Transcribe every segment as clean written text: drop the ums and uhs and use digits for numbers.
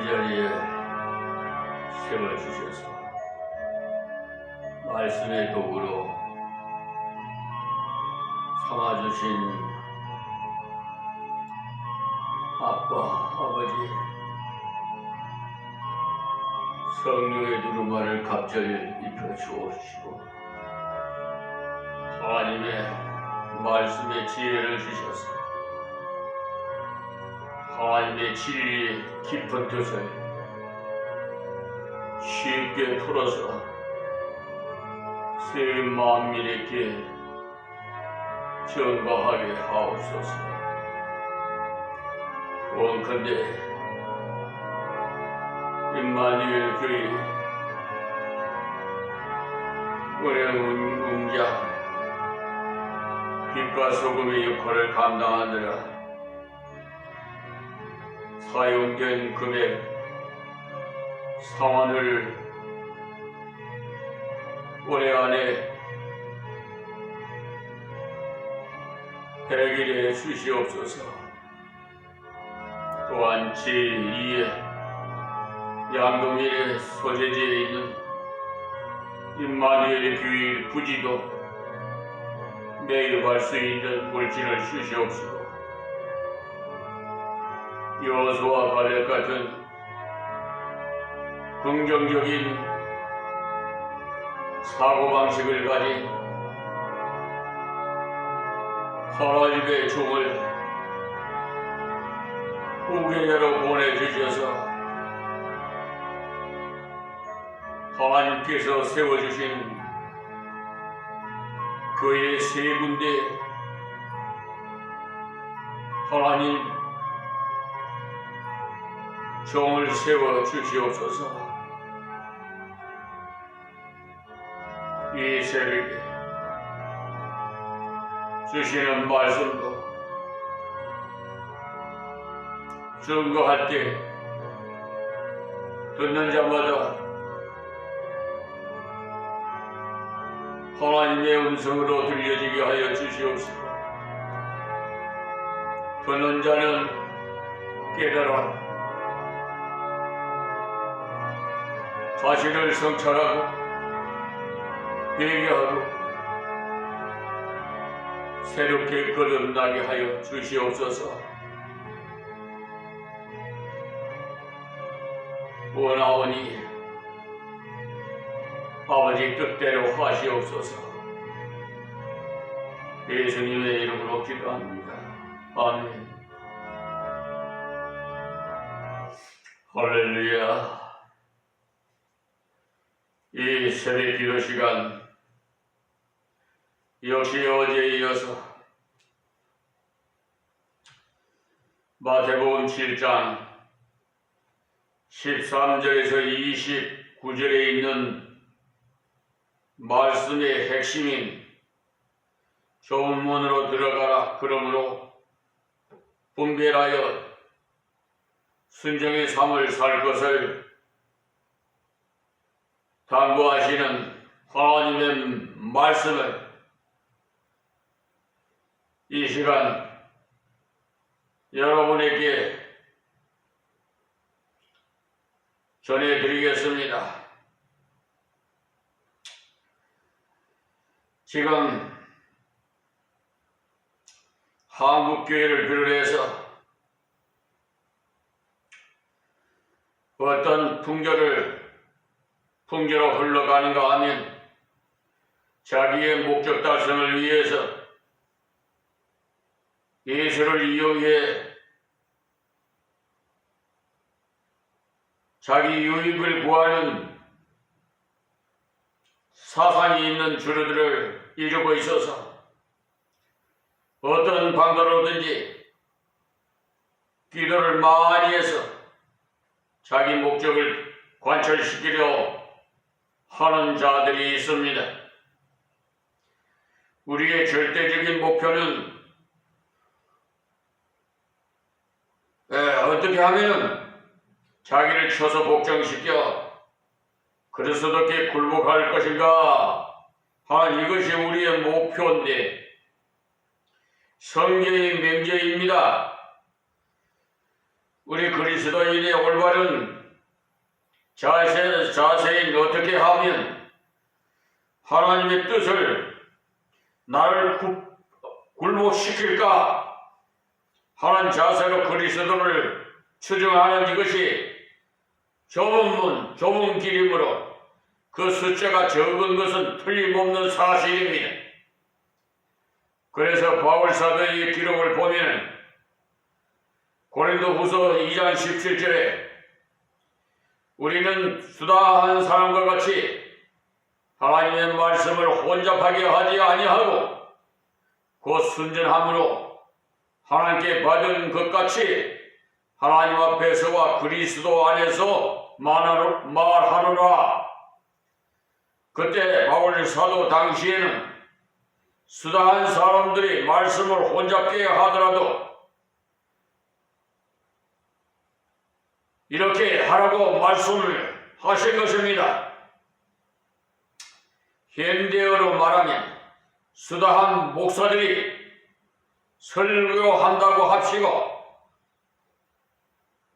자리에 세워주셔서 말씀의 도구로 삼아주신 아빠, 아버지, 성령의 두루마를 갑절히 입혀 주옵시고 하나님의 말씀의 지혜를 주셔서 하나님의 진리의 깊은 뜻을 쉽게 풀어서 새 만민에게 전가하게 하옵소서. 원컨대 임마누엘 교회 은행 운자 빛과 소금의 역할을 감당하느라 사용된 금액 상환을 올해 안에 100일에 주시옵소서. 또한 제2의 양동일의 소재지에 있는 임마누엘 교회 부지도 매입할 수 있는 물질을 주시옵시고 여호수아 갈렙 같은 긍정적인 사고방식을 가진 하나님의 종을 후계자로 보내주셔서 하나님께서 세워주신 교회 세 군데 하나님 종을 세워 주시옵소서. 이 새벽에 주시는 말씀도 증거할 때 듣는 자마다 하나님의 음성으로 들려지게 하여 주시옵시고 듣는 자는 깨달아 자신을 성찰하고 회개하고 새롭게 거듭나게 하여 주시옵소서. 원하오니 아버지 뜻대로 하시옵소서. 예수님의 이름으로 기도합니다. 아멘. 할렐루야. 이 새벽 기도 시간 역시 어제에 이어서 마태복음 7장 13절에서 29절에 있는 말씀의 핵심인 좁은 문으로 들어가라. 그러므로 분별하여 순종의 삶을 살 것을 당부하시는 하나님의 말씀을 이 시간 여러분에게 전해드리겠습니다. 지금 한국교회를 비롯해서 어떤 풍조로 흘러가는가 하면 자기의 목적 달성을 위해서 예수를 이용해 자기 유익을 구하는 사상이 있는 주류들을 이루고 있어서 어떤 방도로든지 기도를 많이 해서 자기 목적을 관철시키려 하는 자들이 있습니다. 우리의 절대적인 목표는 어떻게 하면 자기를 쳐서 복종시켜 그리스도께 굴복할 것인가 하는 이것이 우리의 목표인데 성경의 명제입니다. 우리 그리스도인의 올바른 자세히 어떻게 하면 하나님의 뜻을 나를 굴복시킬까 하는 자세로 그리스도를 추정하는 이것이 좁은 길이므로 그 숫자가 적은 것은 틀림없는 사실입니다. 그래서 바울 사도의 기록을 보면 고린도후서 2장 17절에 우리는 수다한 사람과 같이 하나님의 말씀을 혼잡하게 하지 아니하고 곧 순전함으로 하나님께 받은 것 같이 하나님 앞에서와 그리스도 안에서 말하노라. 그때 바울 사도 당시에는 수다한 사람들이 말씀을 혼잡게 하더라도 이렇게 하라고 말씀을 하신 것입니다. 현대어로 말하면 수다한 목사들이 설교한다고 합시고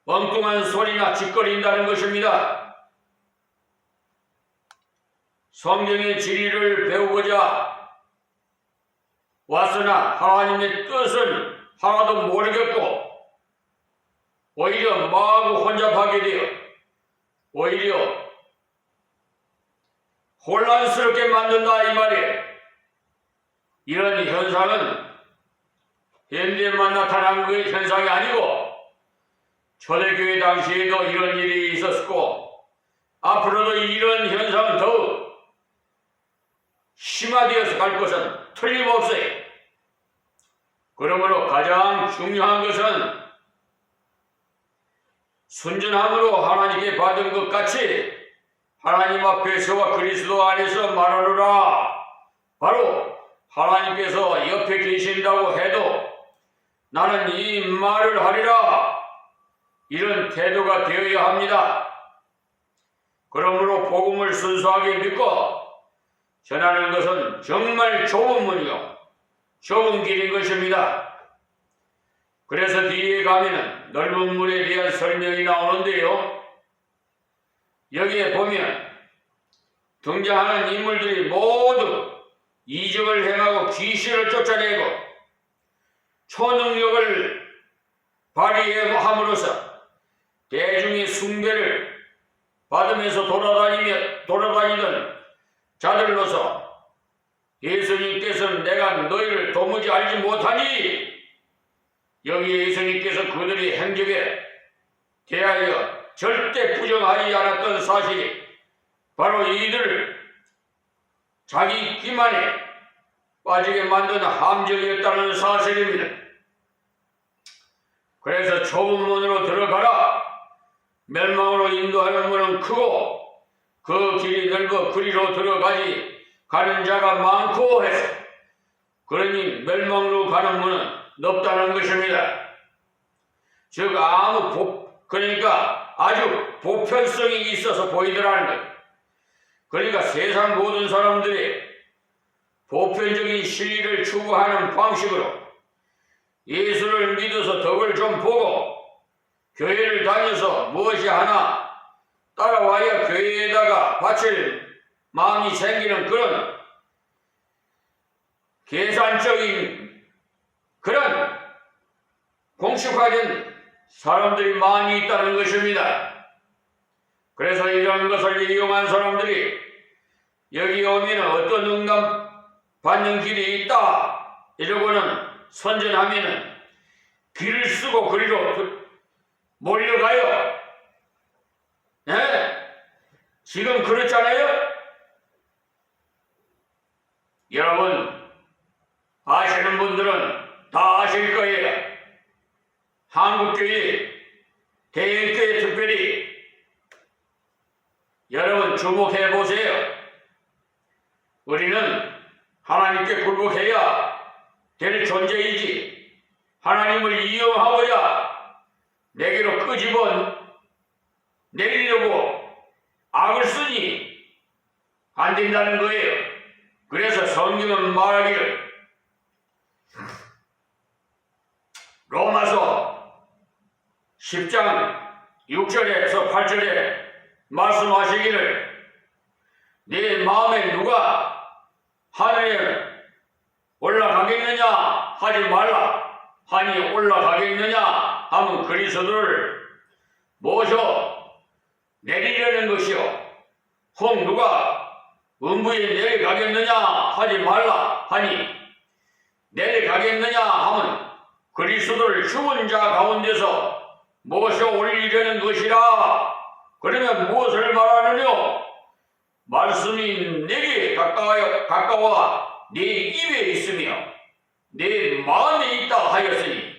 엉뚱한 소리나 짓거린다는 것입니다. 성경의 진리를 배우고자 왔으나 하나님의 뜻은 하나도 모르겠고 오히려 마구 혼잡하게 되어 오히려 혼란스럽게 만든다 이 말이에요. 이런 현상은 현대에만 나타난 그 현상이 아니고 초대교회 당시에도 이런 일이 있었고 앞으로도 이런 현상은 더욱 심화되어서 갈 것은 틀림없어요. 그러므로 가장 중요한 것은 순전함으로 하나님께 받은 것 같이 하나님 앞에서와 그리스도 안에서 말하노라. 바로 하나님께서 옆에 계신다고 해도 나는 이 말을 하리라. 이런 태도가 되어야 합니다. 그러므로 복음을 순수하게 믿고 전하는 것은 정말 좁은 문이요 좁은 길인 것입니다. 그래서 뒤에 가면은 넓은 문에 대한 설명이 나오는데요. 여기에 보면 등장하는 인물들이 모두 이적을 행하고 귀신을 쫓아내고 초능력을 발휘함으로써 대중의 숭배를 받으면서 돌아다니던 자들로서 예수님께서는 내가 너희를 도무지 알지 못하니 여기에 예수님께서 그들의 행적에 대하여 절대 부정하지 않았던 사실이 바로 이들을 자기 기만에 빠지게 만든 함정이었다는 사실입니다. 그래서 좁은 문으로 들어가라. 멸망으로 인도하는 문은 크고 그 길이 넓어 그리로 들어가지 가는 자가 많고 해서 그러니 멸망으로 가는 문은 넓다는 것입니다. 즉 그러니까 아주 보편성이 있어서 보이더라는 것. 그러니까 세상 모든 사람들이 보편적인 진리를 추구하는 방식으로 예수를 믿어서 덕을 좀 보고 교회를 다녀서 무엇이 하나 따라와야 교회에다가 바칠 마음이 생기는 그런 계산적인 그런 공식화된 사람들이 많이 있다는 것입니다. 그래서 이런 것을 이용한 사람들이 여기 오면 어떤 응답 받는 길이 있다 이러고는 선전하면은 길을 쓰고 그리로 몰려가요. 네? 지금 그렇잖아요? 여러분 아시는 분들은 다 아실 거예요. 한국교회, 대형교회 특별히 여러분 주목해 보세요. 우리는 하나님께 굴복해야 될 존재이지 하나님을 이용하고자 내게로 끄집어 내리려고 악을 쓰니 안 된다는 거예요. 그래서 성경은 말하기를 로마서 10장 6절에서 8절에 말씀하시기를 네 마음에 누가 하늘에 올라가겠느냐 하지 말라 하니 올라가겠느냐 하면 그리스도를 모셔 내리려는 것이요 혹 누가 음부에 내려가겠느냐 하지 말라 하니 내려가겠느냐 하면 그리스도를 죽은 자 가운데서 모셔 올리려는 것이라. 그러면 무엇을 말하느냐? 말씀이 내게 가까워 네 입에 있으며 내 마음에 있다 하였으니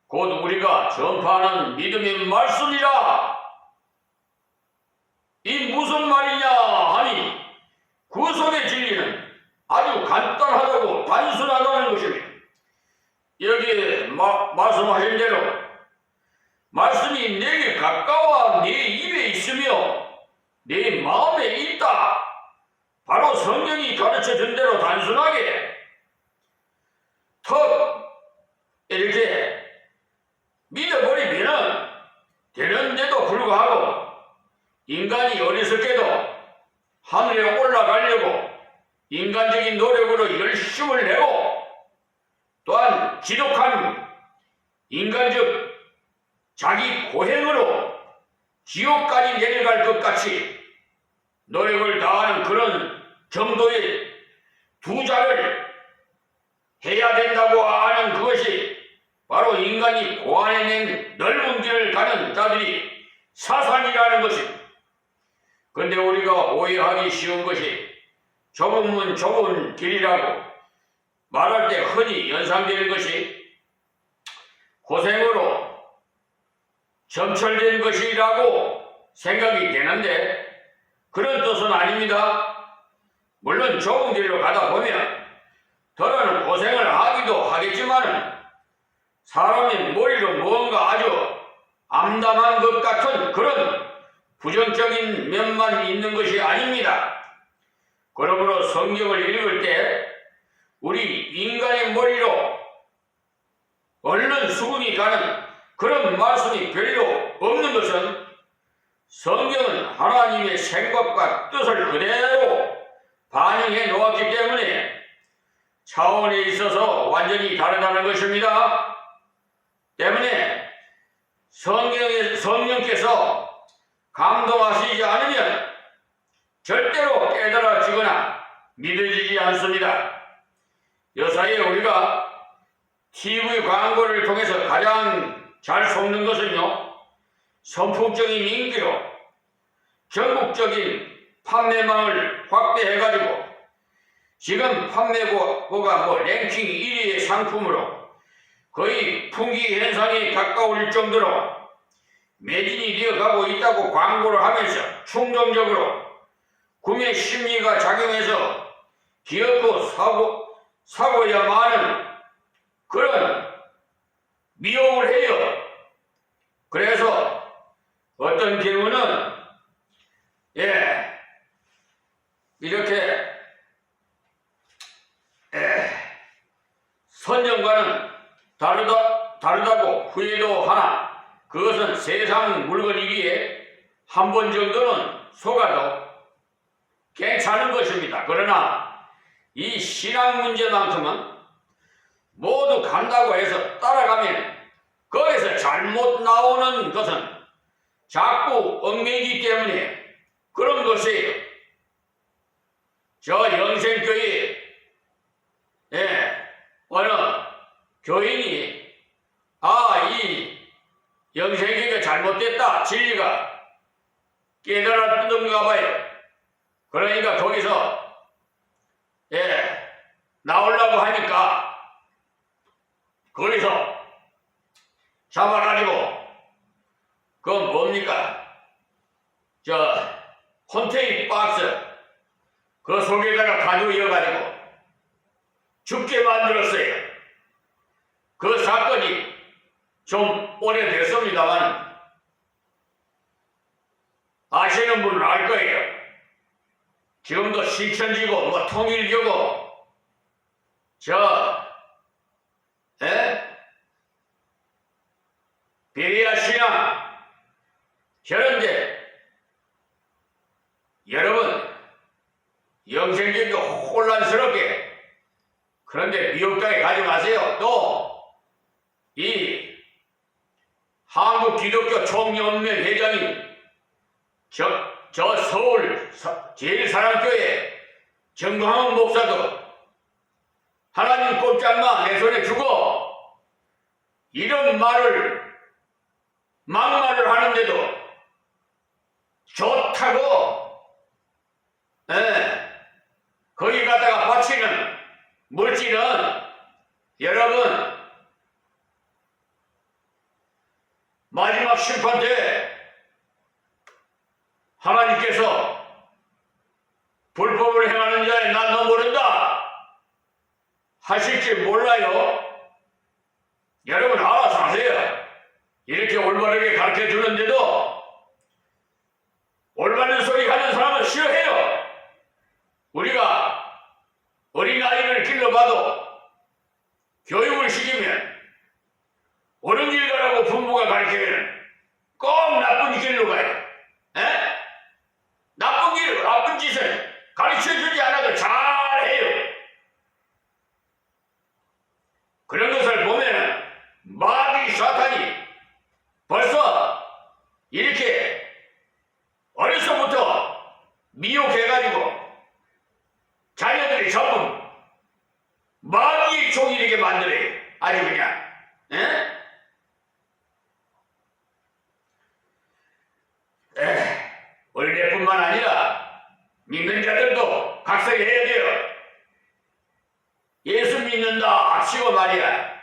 곧 우리가 전파하는 믿음의 말씀이라. 이 무슨 말이냐 하니 구속의 진리는 아주 간단하다고 단순하다는 것입니다. 여기에 말씀하신 대로 말씀이 내게 가까워 네 입에 있으며 내 마음에 있다. 바로 성경이 가르쳐준 대로 단순하게 턱 이렇게 믿어버리면 되는데도 불구하고 인간이 어리석게도 하늘에 올라가려고 인간적인 노력으로 열심을 내고 또한 지독한 인간적 자기 고행으로 지옥까지 내려갈 것 같이 노력을 다하는 그런 정도의 투자를 해야 된다고 하는 그것이 바로 인간이 고안해낸 넓은 길을 가는 자들이 사상이라는 것입니다. 근데 우리가 오해하기 쉬운 것이 좁은 문 좁은 길이라고 말할 때 흔히 연상되는 것이 고생으로 점철된 것이라고 생각이 되는데 그런 뜻은 아닙니다. 물론 좁은 길로 가다 보면 더러는 고생을 하기도 하겠지만 사람의 머리로 무언가 아주 암담한 것 같은 그런 부정적인 면만 있는 것이 아닙니다. 그러므로 성경을 읽을 때 우리 인간의 머리로 얼른 수긍이 가는 그런 말씀이 별로 없는 것은 성경은 하나님의 생각과 뜻을 그대로 반영해 놓았기 때문에 차원에 있어서 완전히 다르다는 것입니다. 때문에 성령께서 감동하시지 않으면 절대로 깨달아지거나 믿어지지 않습니다. 요사이에 우리가 TV 광고를 통해서 가장 잘 속는 것은요, 선풍적인 인기로 전국적인 판매망을 확대해가지고 지금 판매고가 랭킹 1위의 상품으로 거의 풍기 현상에 가까울 정도로 매진이 되어가고 있다고 광고를 하면서 충동적으로 구매 심리가 작용해서 기어코 사고야만 하는 그런 미혹을 해요. 그래서 어떤 경우는 이렇게 선정과는 다르다고 후회도 하나 그것은 세상 물건이기에 한 번 정도는 속아도 괜찮은 것입니다. 그러나 이 신앙 문제만큼은 모두 간다고 해서 따라가면 거기서 잘못 나오는 것은 자꾸 얽매이기 때문에 그런 것이 저 영생교회 어느 교인이 이 영생교회가 잘못됐다 진리가 깨달았던가 봐요. 그러니까 거기서 나오려고 하니까 거기서 잡아가지고 그건 뭡니까? 저 콘테이 박스 그 속에다가 가지고 이어가지고 죽게 만들었어요. 그 사건이 좀 오래됐습니다만 아시는 분은 알 거예요. 지금도 신천지고 통일교고 베레아 신앙 저런데 여러분, 영생적이고 혼란스럽게 그런데 미혹 땅에 가지 마세요. 또 이 한국 기독교 총연맹 회장인 저 서울 제일사랑교회 정광훈 목사도 하나님 꼼짝마 내 손에 주고 이런 말을 막말을 하는데도 좋다고 거기 갖다가 바치는 물질은 여러분 마지막 심판 때 하나님께서 불법을 행하는 자에 난 너 모른다 하실지 몰라요. 여러분 알아서 하세요. 이렇게 올바르게 가르쳐 주는데도 올바른 소리 하는 사람은 싫어해요. 우리가 어린아이를 길러봐도 교육을 시키면 옳은 길 가라고 부모가 가르치면 꼭 나쁜 길로 가요. 나쁜 짓을 가르쳐주지 않아도 잘해요. 그런 것을 보면 마귀 사탄이 벌써 이렇게 어려서부터 미혹해가지고 자녀들이 전부 마귀의 종이 되게 만들어요. 아주 그냥 원래뿐만 아니라 믿는 자들도 각성해야 돼요. 예수 믿는다 하시고 말이야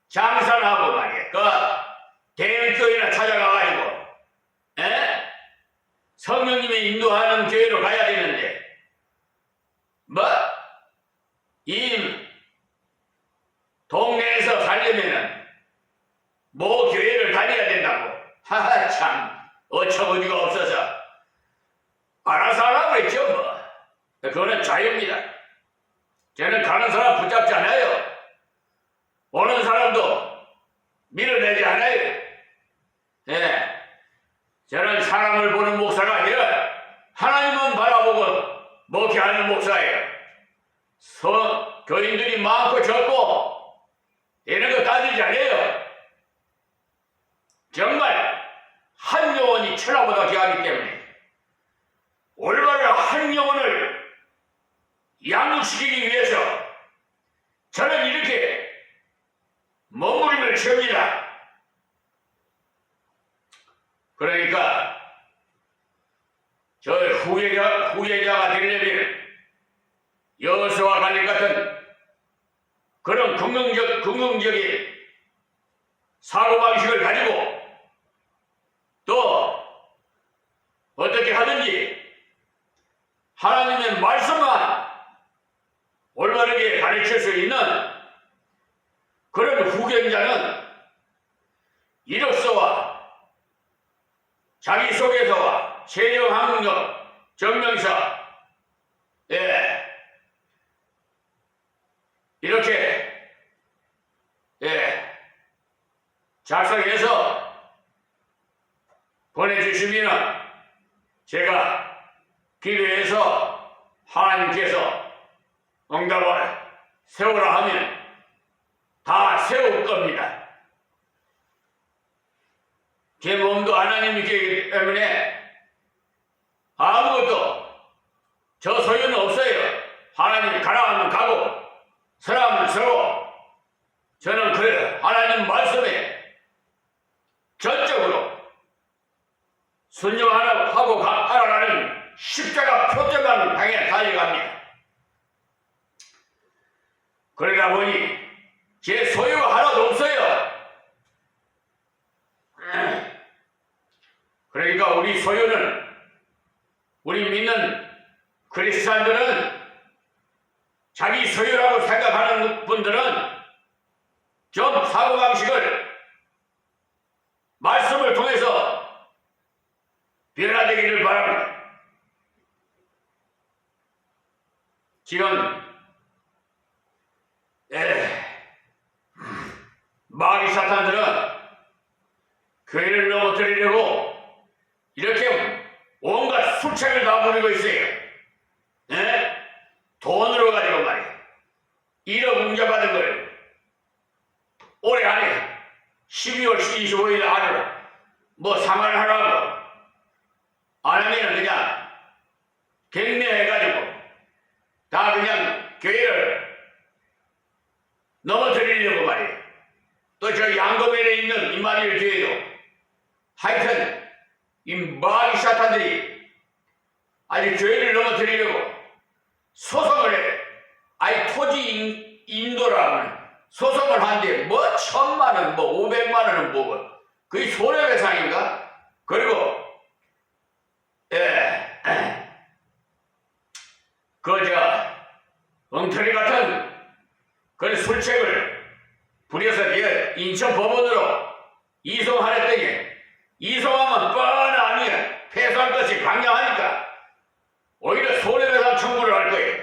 장사를 하고 말이야 그 대형교회나 찾아가가지고 성령님이 인도하는 교회로 가야 되는데 이 동네에서 살려면은 뭐 교회를 다녀야 된다고 하하 참 어처구니가 없어서 알아서 하라고 했죠 뭐. 그거는 자유입니다. 저는 가는 사람 붙잡지 않아요. 오는 사람도 밀어내지 않아요. 저는 사람을 보는 목사가 아니라 하나님만 바라보고 목회하는 목사예요. 교인들이 많고 적고 이런 거 따지지 않아요. 정말 한 영혼이 천하보다 귀하기 때문에 올바른 한 영혼을 양육시키기 위해서 저는 이렇게 머무림을 채웁니다. 그러니까 저 후계자가 되려면 여호수아와 갈렙 같은 그런 긍정적인 사고방식을 가지고 또 어떻게 하든지 하나님의 말씀만 올바르게 가르칠 수 있는 그런 후견자는 이력서와 자기소개서와 세정학력 증명서 이렇게 작성해서 보내주시면 제가 기도해서 하나님께서 응답을 세우라 하면 다 세울 겁니다. 제 몸도 하나님이 있기 때문에 아무것도 저 소유는 없어요. 하나님이 가라 하면 가고 서라 하면 서고 저는 그 하나님 말씀에 전적으로 순종하고 알아가는 십자가 표정만 향해 달려갑니다. 그러다 보니 제 소유가 하나도 없어요. 그러니까 우리 소유는 우리 믿는 크리스찬들은 자기 소유라고 생각하는 분들은 좀 사고방식을 말씀을 통해서 변화되기를 바랍니다. 지금 마귀 사탄들은 교회를 넘어뜨리려고 이렇게 온갖 수책을 다 노리고 있어요. 예? 돈으로 가지고 말이야. 1억 웅자받은 걸 올해 안에 12월 25일 안으로 뭐 상환하라고 안 하면 그냥 갱매해가지고 다 그냥 교회를 넘어뜨리려고 말이에요. 또 저 양도면에 있는 임마누엘 교회도 하여튼 이 마귀 사탄들이 아주 교회를 넘어뜨리려고 소송을 해. 아니 토지 인도라면 소송을 한데 뭐 1,000만원 뭐 500만원은 뭐고 그게 손해배상인가? 그리고 그저 엉터리 같은 그런 술책을 부려서 인천 법원으로 이송하랬더니 이송하면 뻔하니 패소할 것이 강력하니까 오히려 손해배상 청구를 할 거예요.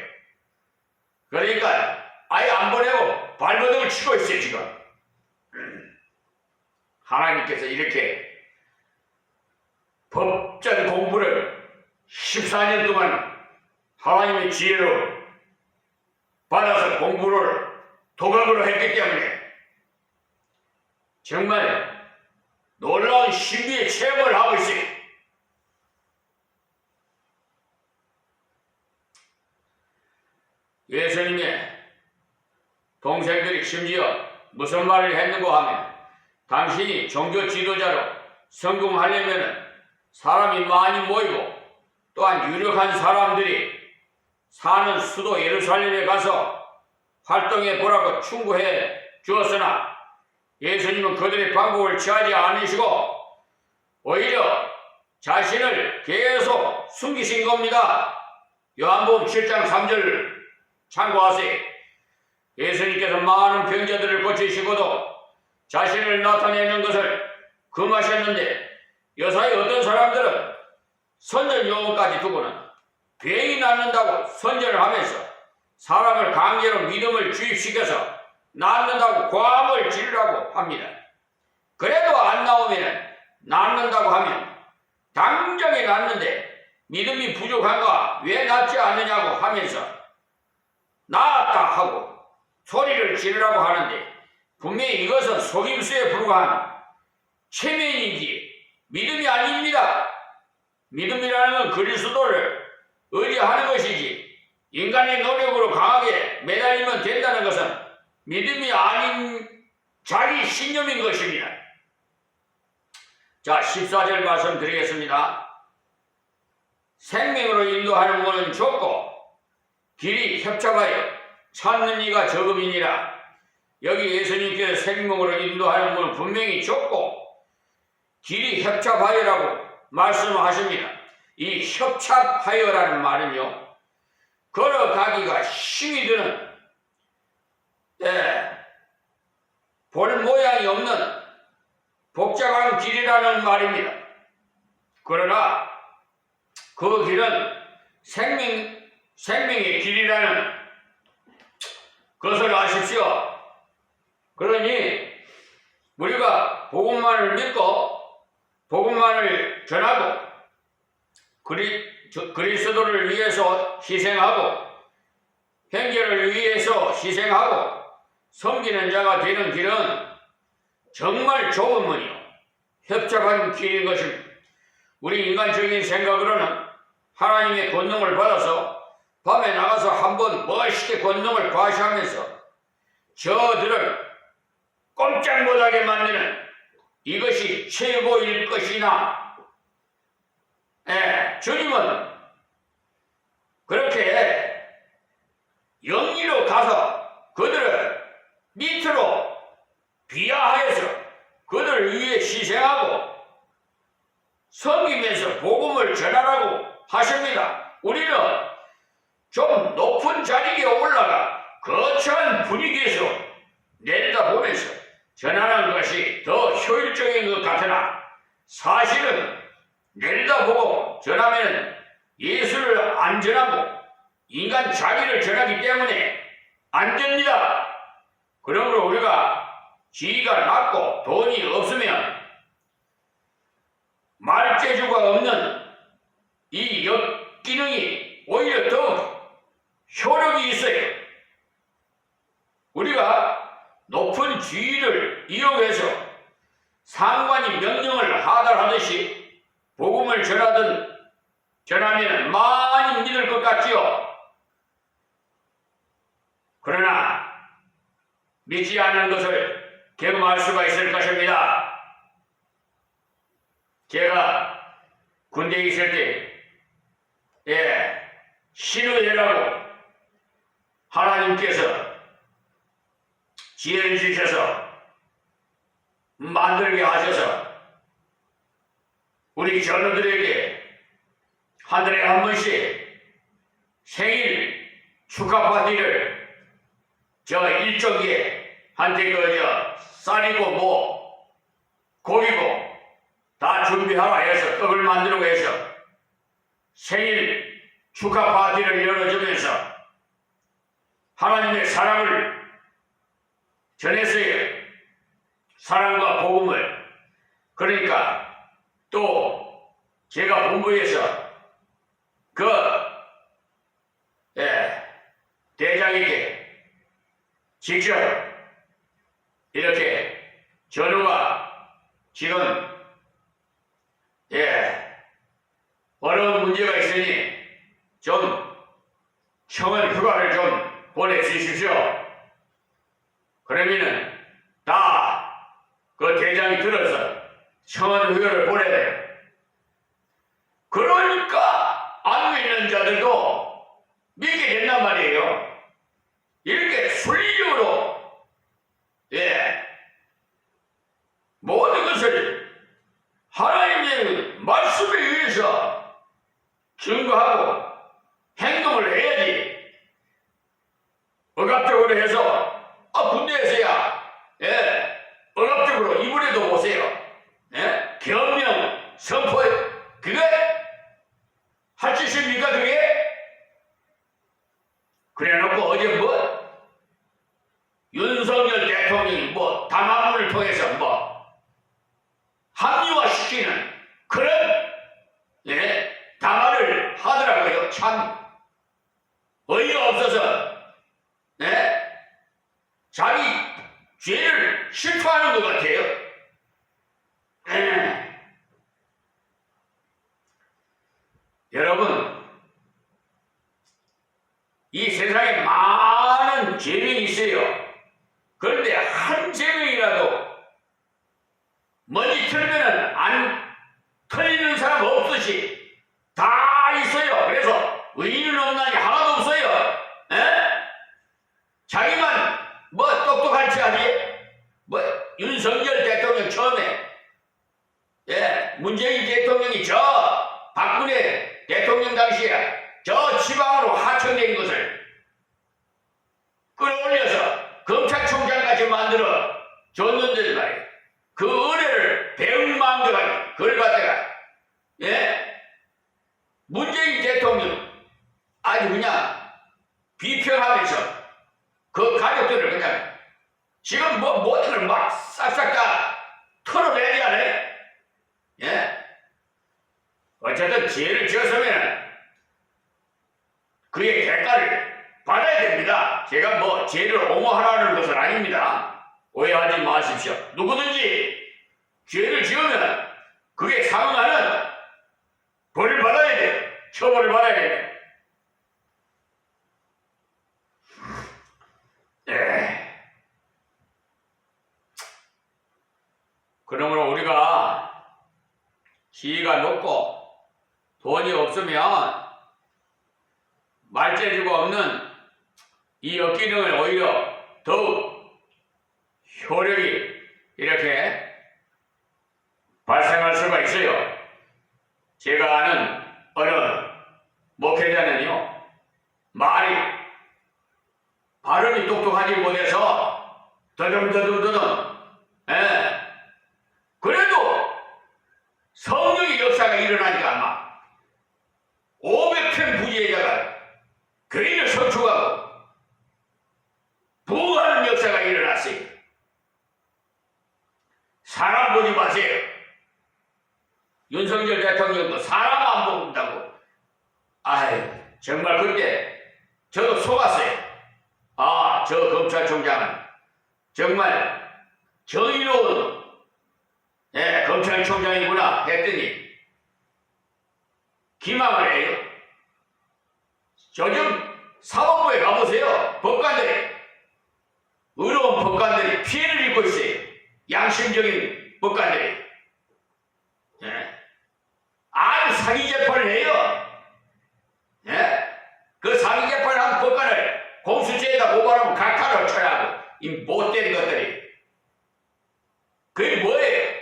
그러니까 아예 안 보내고 발버둥을 치고 있어요 지금. 하나님께서 이렇게 법전 공부를 14년 동안 하나님의 지혜로 받아서 공부를 도각으로 했기 때문에 정말 놀라운 신비의 체험을 하고 있어요. 예수님의 동생들이 심지어 무슨 말을 했는고 하면 당신이 종교 지도자로 성공하려면 사람이 많이 모이고 또한 유력한 사람들이 사는 수도 예루살렘에 가서 활동해 보라고 충고해 주었으나 예수님은 그들의 방법을 취하지 않으시고 오히려 자신을 계속 숨기신 겁니다. 요한복음 7장 3절 참고하세요. 예수님께서 많은 병자들을 고치시고도 자신을 나타내는 것을 금하셨는데 여사의 어떤 사람들은 선전 요원까지 두고는 병이 낫는다고 선전을 하면서 사람을 강제로 믿음을 주입시켜서 낫는다고 과음을 지르라고 합니다. 그래도 안 나오면 낫는다고 하면 당장에 낫는데 믿음이 부족한가 왜 낫지 않느냐고 하면서 나았다 하고 소리를 지르라고 하는데 분명히 이것은 속임수에 불과한 체면이지 믿음이 아닙니다. 믿음이라는 건 그리스도를 의지하는 것이지 인간의 노력으로 강하게 매달리면 된다는 것은 믿음이 아닌 자기 신념인 것입니다. 자, 14절 말씀드리겠습니다. 생명으로 인도하는 것은 좁고 길이 협착하여 찾는 이가 적음이니라. 여기 예수님께서 생명으로 인도하는 것은 분명히 좁고 길이 협착하여라고 말씀하십니다. 이 협착하여라는 말은요, 걸어가기가 힘이 드는 볼 모양이 없는 복잡한 길이라는 말입니다. 그러나 그 길은 생명의 길이라는 것을 아십시오. 그러니 우리가 복음만을 믿고 복음만을 전하고 그리스도를 위해서 희생하고 형제를 위해서 희생하고 섬기는 자가 되는 길은 정말 좁은 문이요 협착한 길인 것입니다. 우리 인간적인 생각으로는 하나님의 권능을 받아서 밤에 나가서 한번 멋있게 권능을 과시하면서 저들을 꼼짝 못하게 만드는 이것이 최고일 것이나 주님은 그렇게 영리로 가서 그들을 밑으로 비하하여서 그들을 위해 희생하고 섬기면서 복음을 전하라고 하십니다. 우리는 좀 높은 자리에 올라가 거창한 분위기에서 내려다보면서 전하는 것이 더 효율적인 것 같으나 사실은 내려다보고 전하면 예수를 안 전하고 인간 자기를 전하기 때문에 안 됩니다. 그러므로 우리가 지위가 낮고 돈이 없으면 말재주가 없는 이 역기능 전하면 많이 믿을 것 같지요. 그러나 믿지 않는 것을 경험할 수가 있을 것입니다. 제가 군대에 있을 때, 신우회라고 하나님께서 지혜를 주셔서 만들게 하셔서 우리 전우들에게 한 달에 한 번씩 생일 축하 파티를 저 일정기에 한테 쌀이고 뭐 고기고 다 준비하라 해서 떡을 만들고 해서 생일 축하 파티를 열어주면서 하나님의 사랑을 전했어요. 사랑과 복음을. 그러니까 또 제가 본부에서 대장에게 직접 이렇게 전우가 지금 어려운 문제가 있으니 좀 청원 휴가를 좀 보내주십시오. 그러면은 다 그 대장이 들어서 청원 휴가를 보내야 돼요. 그러니까 안 믿는 자들도 믿게 된단 말이에요. 이렇게 순리적으로 모든 것을 하나님의 말씀에 의해서 증거하고 행동을 해야지. 억압적으로 해서 군대에서야 억압적으로 이번에도 보세요. 겸명 선포 그게 할 짓입니까 그게? 그래놓고 어제 윤석열 대통령이 담화문을 통해서 합리화시키는 그런 담화를 하더라고요. 참 어이가 없어서 자기 죄를 실토하는 것 같아요. 여러분, 이 세상에 많은 죄명이 있어요. 그런데 한 죄명이라도 먼지 틀면은 안 틀리는 사람 없듯이 다 있어요. 그래서 의인은 없나니 하나도 없어요. 자기만 똑똑한지 하지. 윤석열 대통령 처음에 문재인 대통령이 저 박근혜 대통령 당시에 저 지방으로 하청된 것을 끌어올려서 검찰총장까지 만들어 줬는데 말이에요. 그 은혜를 배은망덕하게 그걸 갖다가 문재인 대통령 아주 그냥 비평하면서 그 가족들을 그냥 지금 모든 걸 막 싹싹 다 털어내지 않아요? 어쨌든 죄를 지었으면 그의 대가를 받아야 됩니다. 제가 죄를 옹호하라는 것은 아닙니다. 오해하지 마십시오. 누구든지 죄를 지으면 그게 상응하는 벌을 받아야 돼요. 처벌을 받아야 돼요. 그러므로 우리가 지위가 높고 돈이 없으면 말재주가 없는 이 어기능을 오히려 더욱 효력이 이렇게 발생할 수가 있어요. 제가 아는 어느 목회자는요, 발음이 똑똑하지 못해서 더듬더듬 그래도 성령의 역사가 일어나니까 아마 500편 부지에다가 교인을 선축하고 부흥하는 역사가 일어났어요. 사람 보지 마세요. 윤석열 대통령도 사람 안 본다고. 정말 그때 저도 속았어요. 저 검찰총장은 정말 정의로운 검찰총장이구나 했더니 기망을 해요. 요즘 사법부에 가보세요. 법관들이, 의로운 법관들이 피해를 입고 있어요. 양심적인 법관들이. 예? 아주 사기 재판을 해요. 예? 그 사기 재판을 한 법관을 공수처에다 고발하면 각하를 쳐야 하고, 이 못된 것들이. 그게 뭐예요?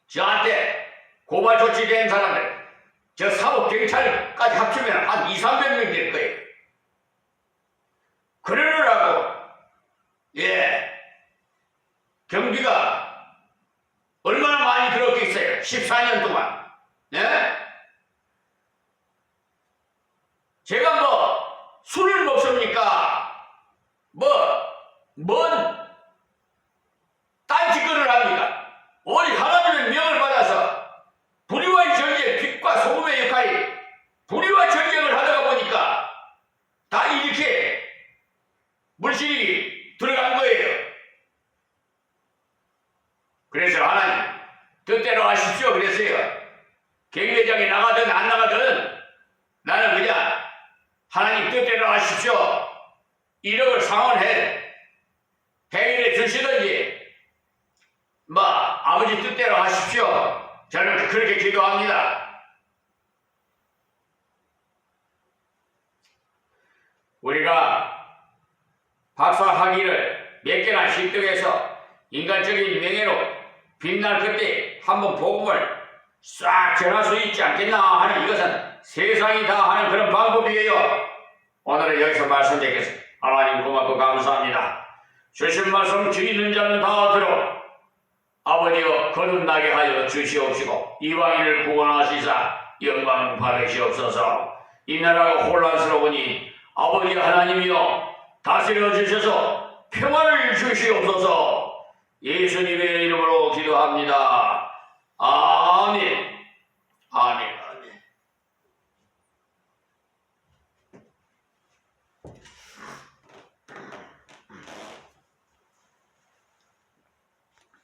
저한테 고발 조치된 사람들, 저 사법 경찰까지 합치면 한 200~300명 될 거예요. 그러느라고, 예, 경비가 얼마나 많이 들었겠어요? 14년 동안. 예? 제가 뭐 술을 먹습니까? 뭔 딴짓거리를 합니까? 오직 하나님의 명을 받아서 불의와의 전쟁, 빛과 소금의 역할이 불의와 전쟁을 하다가 보니까 다 이렇게 물질이 들어간 거예요. 그래서 하나님 뜻대로 하십시오 그랬어요. 경매장에 나가든 안 나가든 나는 그냥 하나님 뜻대로 하십시오. 1억을 상환해 행위를 주시든지 뭐 아버지 뜻대로 하십시오. 저는 그렇게 기도합니다. 우리가 박사 학위를 몇 개나 습득해서 인간적인 명예로 빛날 그때 한번 복음을 싹 전할 수 있지 않겠나 하는, 이것은 세상이 다 하는 그런 방법이에요. 오늘은 여기서 말씀드리겠습니다. 하나님 고맙고 감사합니다. 주신 말씀 주있는 자는 다 들어 아버지여 거듭나게 하여 주시옵시고 이방인을 구원하시사 영광 받으시옵소서. 이 나라가 혼란스러우니 아버지 하나님이여 다스려 주셔서 평안을 주시옵소서. 예수님의 이름으로